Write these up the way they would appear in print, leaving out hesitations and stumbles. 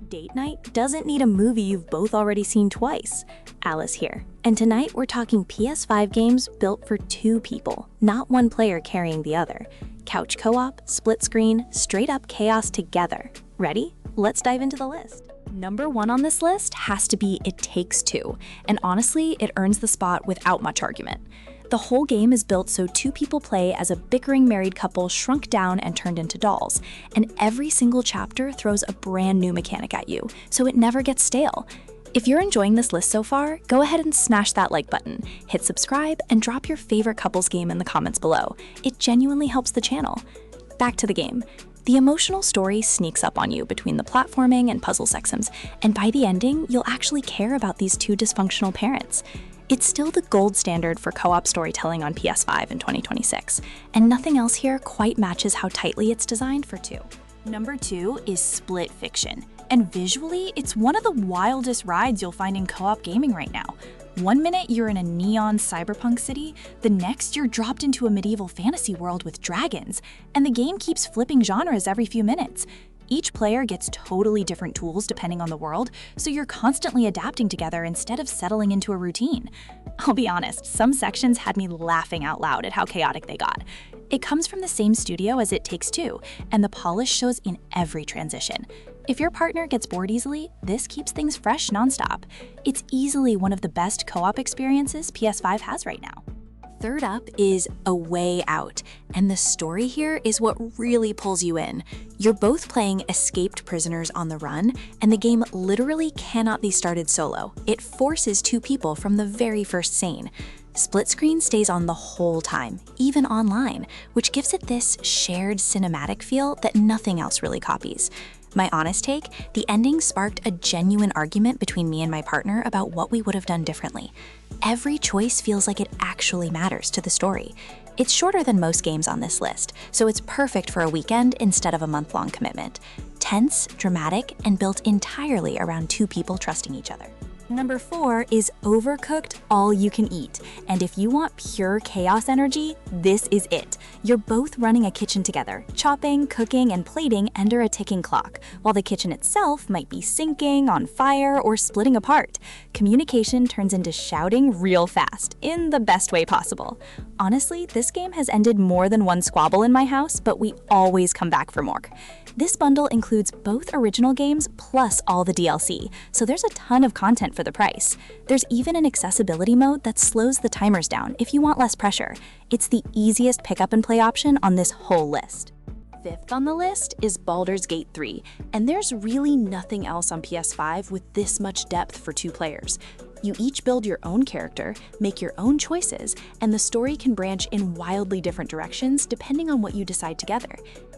Date night doesn't need a movie you've both already seen twice. Alice here, and tonight we're talking PS5 games built for two people, not one player carrying the other. Couch co-op, split screen, straight up chaos together. Ready? Let's dive into the list. Number 1 on this list has to be It Takes Two, and honestly, it earns the spot without much argument. The whole game is built so two people play as a bickering married couple shrunk down and turned into dolls, and every single chapter throws a brand new mechanic at you, so it never gets stale. If you're enjoying this list so far, go ahead and smash that like button, hit subscribe, and drop your favorite couples game in the comments below. It genuinely helps the channel. Back to the game. The emotional story sneaks up on you between the platforming and puzzle sections, and by the ending, you'll actually care about these two dysfunctional parents. It's still the gold standard for co-op storytelling on PS5 in 2026, and nothing else here quite matches how tightly it's designed for two. Number 2 is Split Fiction, and visually, it's one of the wildest rides you'll find in co-op gaming right now. One minute you're in a neon cyberpunk city, the next you're dropped into a medieval fantasy world with dragons, and the game keeps flipping genres every few minutes. Each player gets totally different tools depending on the world, so you're constantly adapting together instead of settling into a routine. I'll be honest, some sections had me laughing out loud at how chaotic they got. It comes from the same studio as It Takes Two, and the polish shows in every transition. If your partner gets bored easily, this keeps things fresh nonstop. It's easily one of the best co-op experiences PS5 has right now. Third up is A Way Out, and the story here is what really pulls you in. You're both playing escaped prisoners on the run, and the game literally cannot be started solo. It forces two people from the very first scene. Split screen stays on the whole time, even online, which gives it this shared cinematic feel that nothing else really copies. My honest take, the ending sparked a genuine argument between me and my partner about what we would have done differently. Every choice feels like it actually matters to the story. It's shorter than most games on this list, so it's perfect for a weekend instead of a month-long commitment. Tense, dramatic, and built entirely around two people trusting each other. Number 4 is Overcooked All You Can Eat, and if you want pure chaos energy, this is it. You're both running a kitchen together, chopping, cooking, and plating under a ticking clock, while the kitchen itself might be sinking, on fire, or splitting apart. Communication turns into shouting real fast, in the best way possible. Honestly, this game has ended more than one squabble in my house, but we always come back for more. This bundle includes both original games plus all the DLC, so there's a ton of content for the price. There's even an accessibility mode that slows the timers down if you want less pressure. It's the easiest pick up and play option on this whole list. Fifth on the list is Baldur's Gate 3, and there's really nothing else on PS5 with this much depth for two players. You each build your own character, make your own choices, and the story can branch in wildly different directions depending on what you decide together.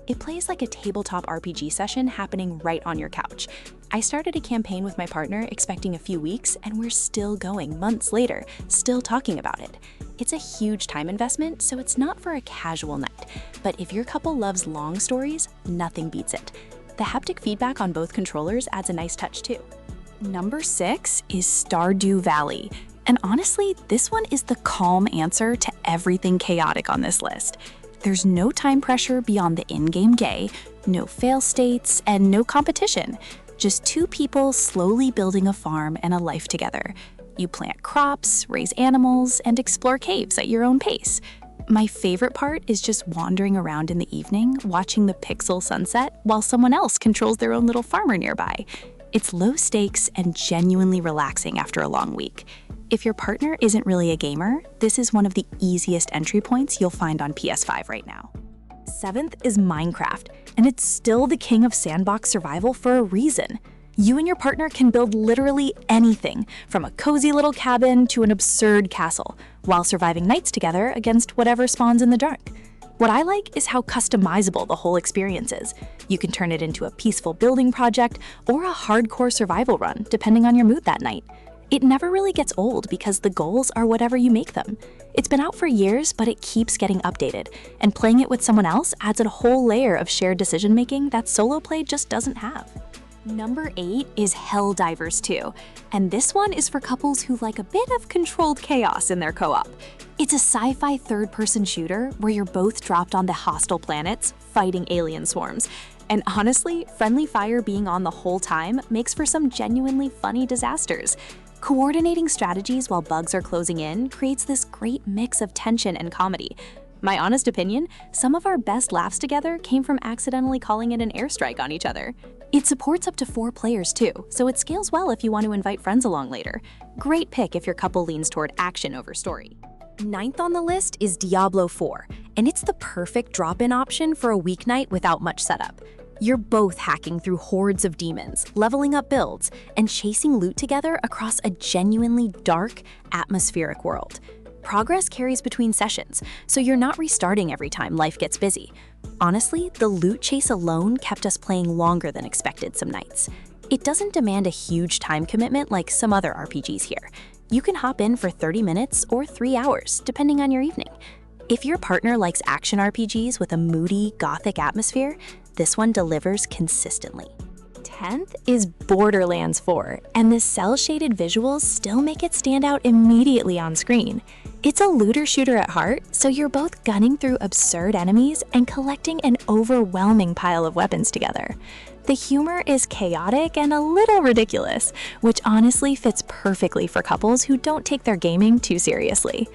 It plays like a tabletop RPG session happening right on your couch. I started a campaign with my partner expecting a few weeks, and we're still going months later, still talking about it. It's a huge time investment, so it's not for a casual night. But if your couple loves long stories, nothing beats it. The haptic feedback on both controllers adds a nice touch too. Number 6 is Stardew Valley. And honestly, this one is the calm answer to everything chaotic on this list. There's no time pressure beyond the in-game day, no fail states, and no competition. Just two people slowly building a farm and a life together. You plant crops, raise animals, and explore caves at your own pace. My favorite part is just wandering around in the evening, watching the pixel sunset while someone else controls their own little farmer nearby. It's low stakes and genuinely relaxing after a long week. If your partner isn't really a gamer, this is one of the easiest entry points you'll find on PS5 right now. 7th is Minecraft, and it's still the king of sandbox survival for a reason. You and your partner can build literally anything, from a cozy little cabin to an absurd castle, while surviving nights together against whatever spawns in the dark. What I like is how customizable the whole experience is. You can turn it into a peaceful building project or a hardcore survival run, depending on your mood that night. It never really gets old because the goals are whatever you make them. It's been out for years, but it keeps getting updated, and playing it with someone else adds a whole layer of shared decision-making that solo play just doesn't have. Number 8 is Helldivers 2, and this one is for couples who like a bit of controlled chaos in their co-op. It's a sci-fi third-person shooter where you're both dropped onto hostile planets, fighting alien swarms. And honestly, friendly fire being on the whole time makes for some genuinely funny disasters. Coordinating strategies while bugs are closing in creates this great mix of tension and comedy. My honest opinion, some of our best laughs together came from accidentally calling in an airstrike on each other. It supports up to 4 players too, so it scales well if you want to invite friends along later. Great pick if your couple leans toward action over story. 9th on the list is Diablo IV, and it's the perfect drop-in option for a weeknight without much setup. You're both hacking through hordes of demons, leveling up builds, and chasing loot together across a genuinely dark, atmospheric world. Progress carries between sessions, so you're not restarting every time life gets busy. Honestly, the loot chase alone kept us playing longer than expected some nights. It doesn't demand a huge time commitment like some other RPGs here. You can hop in for 30 minutes or 3 hours, depending on your evening. If your partner likes action RPGs with a moody, gothic atmosphere, this one delivers consistently. 10th is Borderlands 4, and the cel-shaded visuals still make it stand out immediately on screen. It's a looter shooter at heart, so you're both gunning through absurd enemies and collecting an overwhelming pile of weapons together. The humor is chaotic and a little ridiculous, which honestly fits perfectly for couples who don't take their gaming too seriously.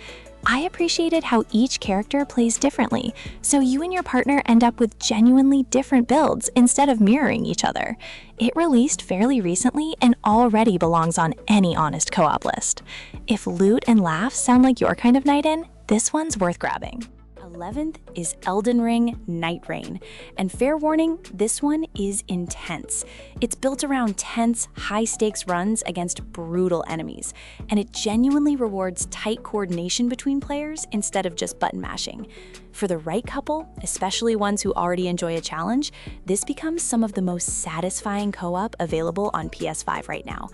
I appreciated how each character plays differently, so you and your partner end up with genuinely different builds instead of mirroring each other. It released fairly recently and already belongs on any honest co-op list. If loot and laughs sound like your kind of night in, this one's worth grabbing. 11th is Elden Ring Nightreign, and fair warning, this one is intense. It's built around tense, high-stakes runs against brutal enemies, and it genuinely rewards tight coordination between players instead of just button mashing. For the right couple, especially ones who already enjoy a challenge, this becomes some of the most satisfying co-op available on PS5 right now.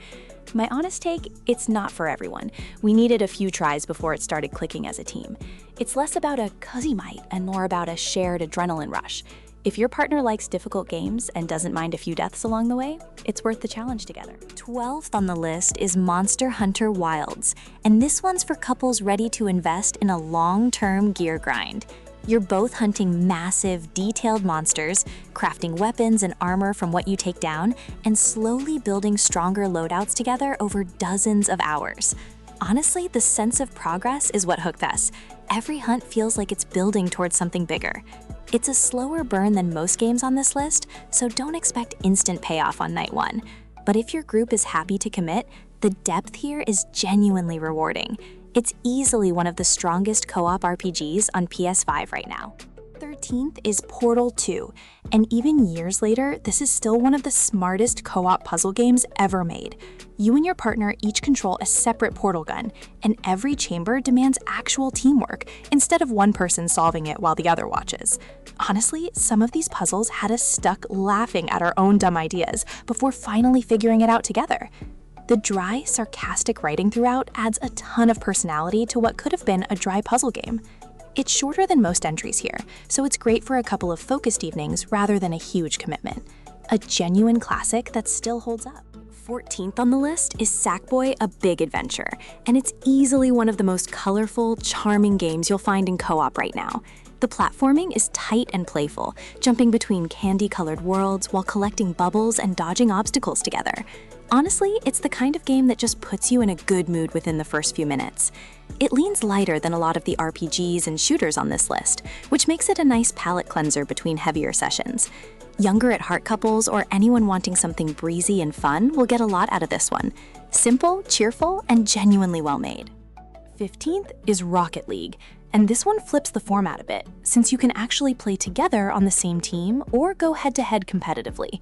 My honest take, it's not for everyone. We needed a few tries before it started clicking as a team. It's less about a "'cause he might" and more about a shared adrenaline rush. If your partner likes difficult games and doesn't mind a few deaths along the way, it's worth the challenge together. 12th on the list is Monster Hunter Wilds, and this one's for couples ready to invest in a long-term gear grind. You're both hunting massive, detailed monsters, crafting weapons and armor from what you take down, and slowly building stronger loadouts together over dozens of hours. Honestly, the sense of progress is what hooked us. Every hunt feels like it's building towards something bigger. It's a slower burn than most games on this list, so don't expect instant payoff on night one. But if your group is happy to commit, the depth here is genuinely rewarding. It's easily one of the strongest co-op RPGs on PS5 right now. 13th is Portal 2, and even years later, this is still one of the smartest co-op puzzle games ever made. You and your partner each control a separate portal gun, and every chamber demands actual teamwork instead of one person solving it while the other watches. Honestly, some of these puzzles had us stuck laughing at our own dumb ideas before finally figuring it out together. The dry, sarcastic writing throughout adds a ton of personality to what could have been a dry puzzle game. It's shorter than most entries here, so it's great for a couple of focused evenings rather than a huge commitment. A genuine classic that still holds up. 14th on the list is Sackboy: A Big Adventure, and it's easily one of the most colorful, charming games you'll find in co-op right now. The platforming is tight and playful, jumping between candy-colored worlds while collecting bubbles and dodging obstacles together. Honestly, it's the kind of game that just puts you in a good mood within the first few minutes. It leans lighter than a lot of the RPGs and shooters on this list, which makes it a nice palate cleanser between heavier sessions. Younger at heart couples or anyone wanting something breezy and fun will get a lot out of this one. Simple, cheerful, and genuinely well made. 15th is Rocket League, and this one flips the format a bit, since you can actually play together on the same team or go head-to-head competitively.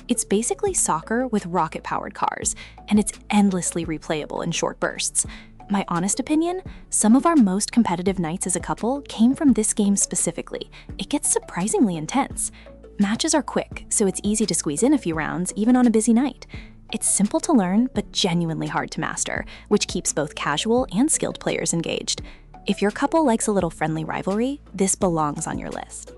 It's basically soccer with rocket-powered cars, and it's endlessly replayable in short bursts. My honest opinion, some of our most competitive nights as a couple came from this game specifically. It gets surprisingly intense. Matches are quick, so it's easy to squeeze in a few rounds, even on a busy night. It's simple to learn, but genuinely hard to master, which keeps both casual and skilled players engaged. If your couple likes a little friendly rivalry, this belongs on your list.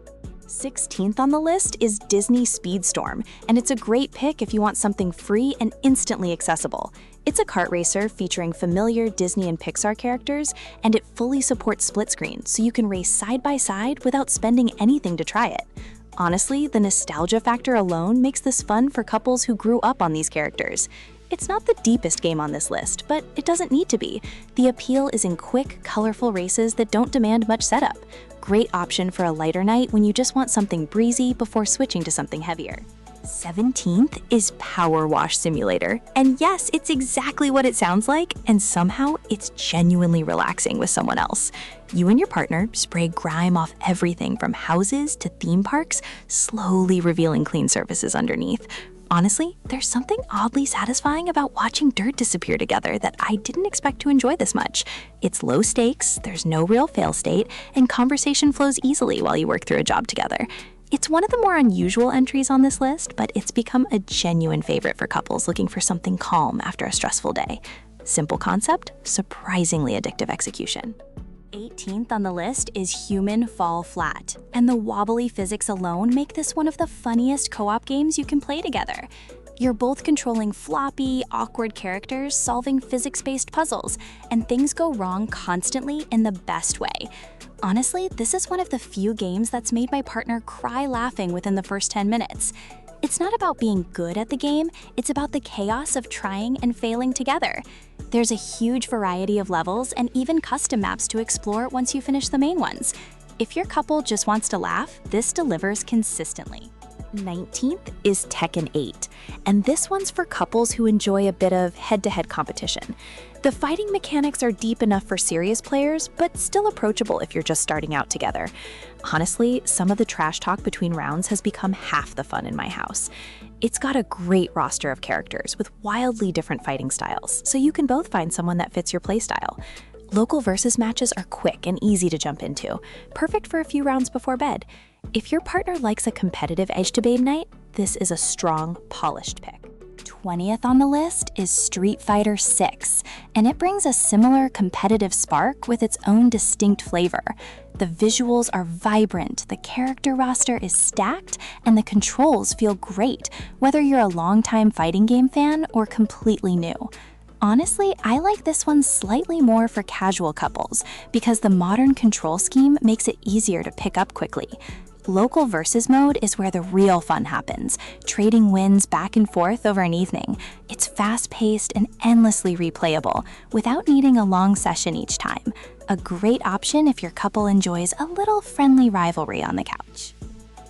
16th on the list is Disney Speedstorm, and it's a great pick if you want something free and instantly accessible. It's a kart racer featuring familiar Disney and Pixar characters, and it fully supports split screen, so you can race side by side without spending anything to try it. Honestly, the nostalgia factor alone makes this fun for couples who grew up on these characters. It's not the deepest game on this list, but it doesn't need to be. The appeal is in quick, colorful races that don't demand much setup. Great option for a lighter night when you just want something breezy before switching to something heavier. 17th is PowerWash Simulator. And yes, it's exactly what it sounds like, and somehow it's genuinely relaxing with someone else. You and your partner spray grime off everything from houses to theme parks, slowly revealing clean surfaces underneath. Honestly, there's something oddly satisfying about watching dirt disappear together that I didn't expect to enjoy this much. It's low stakes, there's no real fail state, and conversation flows easily while you work through a job together. It's one of the more unusual entries on this list, but it's become a genuine favorite for couples looking for something calm after a stressful day. Simple concept, surprisingly addictive execution. 18th on the list is Human Fall Flat, and the wobbly physics alone make this one of the funniest co-op games you can play together. You're both controlling floppy, awkward characters solving physics-based puzzles, and things go wrong constantly in the best way. Honestly, this is one of the few games that's made my partner cry laughing within the first 10 minutes. It's not about being good at the game, it's about the chaos of trying and failing together. There's a huge variety of levels and even custom maps to explore once you finish the main ones. If your couple just wants to laugh, this delivers consistently. 19th is Tekken 8, and this one's for couples who enjoy a bit of head-to-head competition. The fighting mechanics are deep enough for serious players, but still approachable if you're just starting out together. Honestly, some of the trash talk between rounds has become half the fun in my house. It's got a great roster of characters with wildly different fighting styles, so you can both find someone that fits your playstyle. Local versus matches are quick and easy to jump into, perfect for a few rounds before bed. If your partner likes a competitive edge to babe night, this is a strong, polished pick. 20th on the list is Street Fighter VI, and it brings a similar competitive spark with its own distinct flavor. The visuals are vibrant, the character roster is stacked, and the controls feel great, whether you're a longtime fighting game fan or completely new. Honestly, I like this one slightly more for casual couples because the modern control scheme makes it easier to pick up quickly. Local versus mode is where the real fun happens, trading wins back and forth over an evening. It's fast-paced and endlessly replayable, without needing a long session each time. A great option if your couple enjoys a little friendly rivalry on the couch.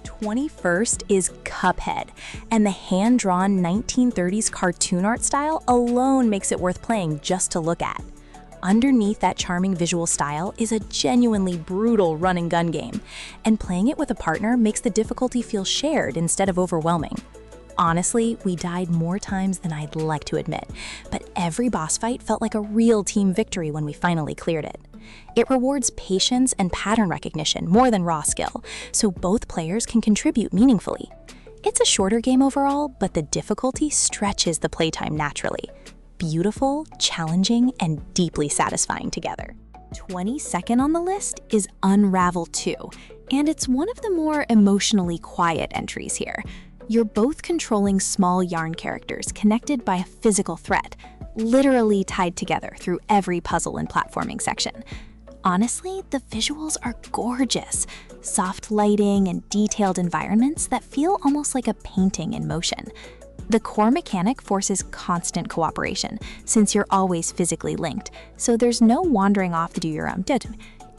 21st is Cuphead, and the hand-drawn 1930s cartoon art style alone makes it worth playing just to look at. Underneath that charming visual style is a genuinely brutal run-and-gun game, and playing it with a partner makes the difficulty feel shared instead of overwhelming. Honestly, we died more times than I'd like to admit, but every boss fight felt like a real team victory when we finally cleared it. It rewards patience and pattern recognition more than raw skill, so both players can contribute meaningfully. It's a shorter game overall, but the difficulty stretches the playtime naturally. Beautiful, challenging, and deeply satisfying together. 22nd on the list is Unravel 2, and it's one of the more emotionally quiet entries here. You're both controlling small yarn characters connected by a physical thread, literally tied together through every puzzle and platforming section. Honestly, the visuals are gorgeous. Soft lighting and detailed environments that feel almost like a painting in motion. The core mechanic forces constant cooperation, since you're always physically linked, so there's no wandering off to do your own bit.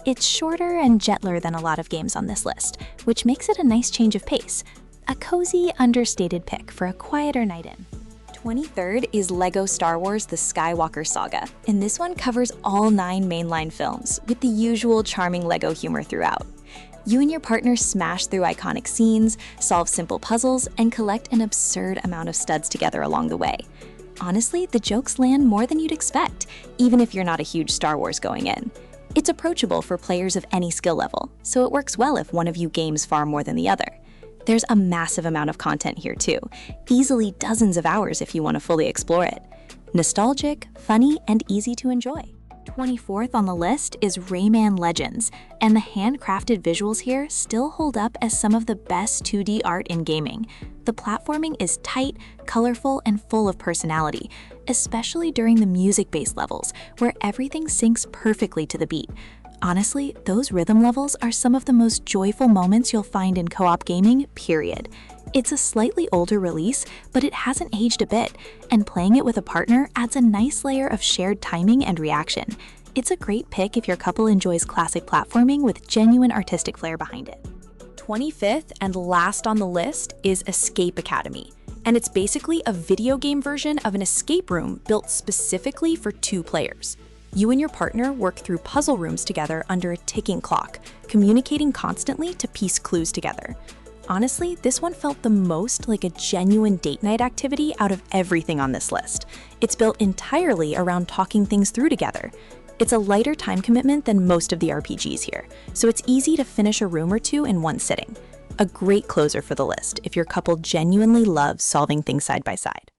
It's shorter and gentler than a lot of games on this list, which makes it a nice change of pace. A cozy, understated pick for a quieter night in. 23rd is LEGO Star Wars The Skywalker Saga, and this one covers all 9 mainline films, with the usual charming LEGO humor throughout. You and your partner smash through iconic scenes, solve simple puzzles, and collect an absurd amount of studs together along the way. Honestly, the jokes land more than you'd expect, even if you're not a huge Star Wars going in. It's approachable for players of any skill level, so it works well if one of you games far more than the other. There's a massive amount of content here too, easily dozens of hours if you want to fully explore it. Nostalgic, funny, and easy to enjoy. 24th on the list is Rayman Legends, and the handcrafted visuals here still hold up as some of the best 2D art in gaming. The platforming is tight, colorful, and full of personality, especially during the music-based levels, where everything syncs perfectly to the beat. Honestly, those rhythm levels are some of the most joyful moments you'll find in co-op gaming, period. It's a slightly older release, but it hasn't aged a bit, and playing it with a partner adds a nice layer of shared timing and reaction. It's a great pick if your couple enjoys classic platforming with genuine artistic flair behind it. 25th and last on the list is Escape Academy, and it's basically a video game version of an escape room built specifically for 2 players. You and your partner work through puzzle rooms together under a ticking clock, communicating constantly to piece clues together. Honestly, this one felt the most like a genuine date night activity out of everything on this list. It's built entirely around talking things through together. It's a lighter time commitment than most of the RPGs here, so it's easy to finish a room or 2 in one sitting. A great closer for the list if your couple genuinely loves solving things side by side.